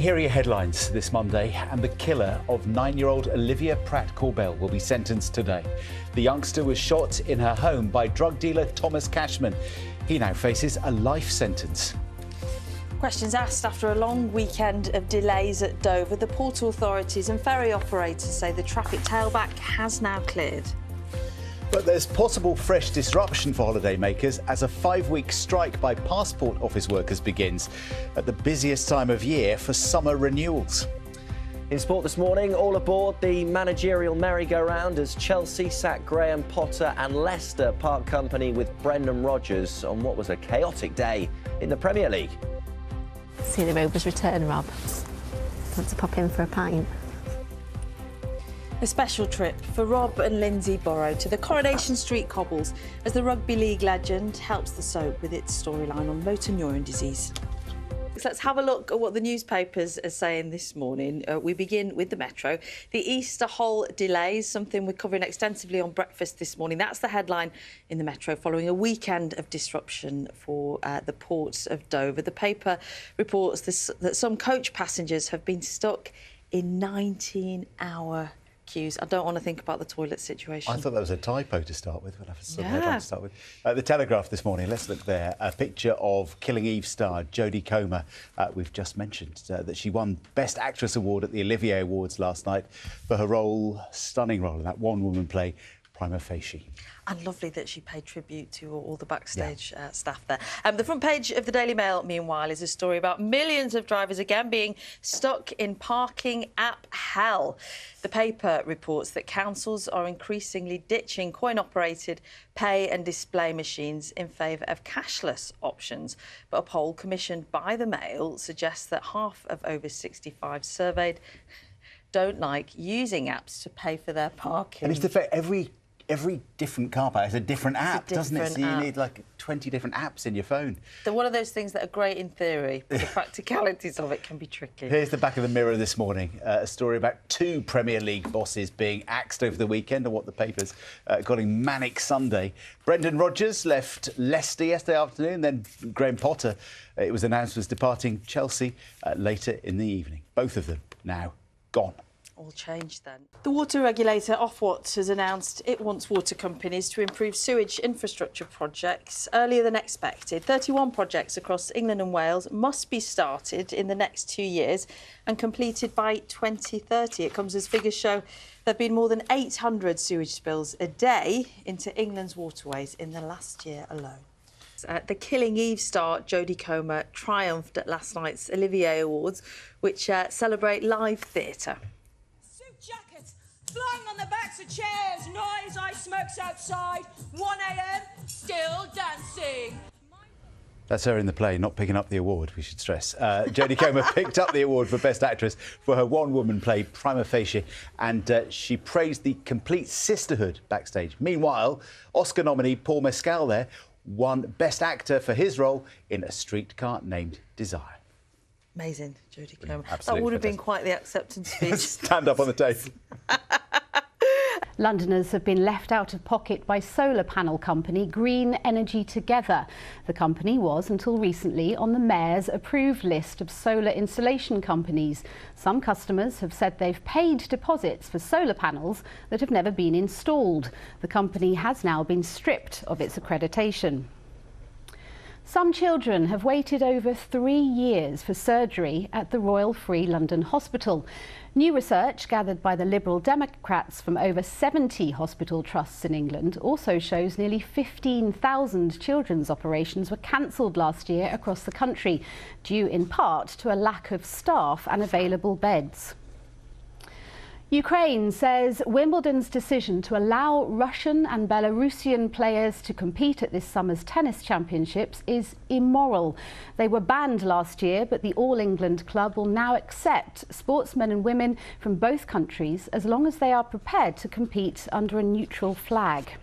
here are your headlines this Monday, and the killer of 9-year-old Olivia Pratt-Corbell will be sentenced today. The youngster was shot in her home by drug dealer Thomas Cashman. He now faces a life sentence. Questions asked after a long weekend of delays at Dover. The port authorities and ferry operators say the traffic tailback has now cleared. But there's possible fresh disruption for holidaymakers as a 5-week strike by passport office workers begins at the busiest time of year for summer renewals. In sport this morning, all aboard the managerial merry-go-round as Chelsea sacked Graham Potter and Leicester part company with Brendan Rodgers on what was a chaotic day in the Premier League. See the Rovers return, Rob. Want to pop in for a pint? A special trip for Rob and Lindsay Borrow to the Coronation Street cobbles as the rugby league legend helps the soap with its storyline on motor neuron disease. So let's have a look at what the newspapers are saying this morning. We begin with the Metro. The Easter Hole delays, something we're covering extensively on Breakfast this morning. That's the headline in the Metro following a weekend of disruption for the ports of Dover. The paper reports that some coach passengers have been stuck in 19-hour queues. I don't want to think about the toilet situation. I thought that was a typo to start with, but that's a headline to start with. The Telegraph this morning, let's look there. A picture of Killing Eve star Jodie Comer. We've just mentioned that she won Best Actress Award at the Olivier Awards last night for her stunning role in that one-woman play, Prima Facie. And lovely that she paid tribute to all the backstage staff there. The front page of the Daily Mail, meanwhile, is a story about millions of drivers again being stuck in parking app hell. The paper reports that councils are increasingly ditching coin-operated pay and display machines in favour of cashless options. But a poll commissioned by the Mail suggests that half of over 65 surveyed don't like using apps to pay for their parking. And it's the fact every different car park has a different app, doesn't it? So you need like 20 different apps in your phone. They're one of those things that are great in theory, but the practicalities of it can be tricky. Here's the back of the Mirror this morning. A story about 2 Premier League bosses being axed over the weekend, and what the paper's calling Manic Sunday. Brendan Rodgers left Leicester yesterday afternoon, then Graham Potter, it was announced, was departing Chelsea later in the evening. Both of them now gone. All changed then. The water regulator Ofwat has announced it wants water companies to improve sewage infrastructure projects earlier than expected. 31 projects across England and Wales must be started in the next 2 years and completed by 2030. It comes as figures show there have been more than 800 sewage spills a day into England's waterways in the last year alone. The Killing Eve star Jodie Comer triumphed at last night's Olivier Awards, which celebrate live theatre. Jackets flying on the backs of chairs, noise, ice smokes outside, 1 a.m, still dancing. That's her in the play, not picking up the award, we should stress. Jodie Comer picked up the award for Best Actress for her one-woman play, Prima Facie, and she praised the complete sisterhood backstage. Meanwhile, Oscar nominee Paul Mescal there won Best Actor for his role in A Streetcar Named Desire. Amazing, Jodie Comer. Absolutely that would have been fantastic. quite the acceptance speech. Stand up on the tape. Londoners have been left out of pocket by solar panel company Green Energy Together. The company was, until recently, on the Mayor's approved list of solar installation companies. Some customers have said they've paid deposits for solar panels that have never been installed. The company has now been stripped of its accreditation. Some children have waited over 3 years for surgery at the Royal Free London Hospital. New research gathered by the Liberal Democrats from over 70 hospital trusts in England also shows nearly 15,000 children's operations were cancelled last year across the country, due in part to a lack of staff and available beds. Ukraine says Wimbledon's decision to allow Russian and Belarusian players to compete at this summer's tennis championships is immoral. They were banned last year, but the All England club will now accept sportsmen and women from both countries as long as they are prepared to compete under a neutral flag.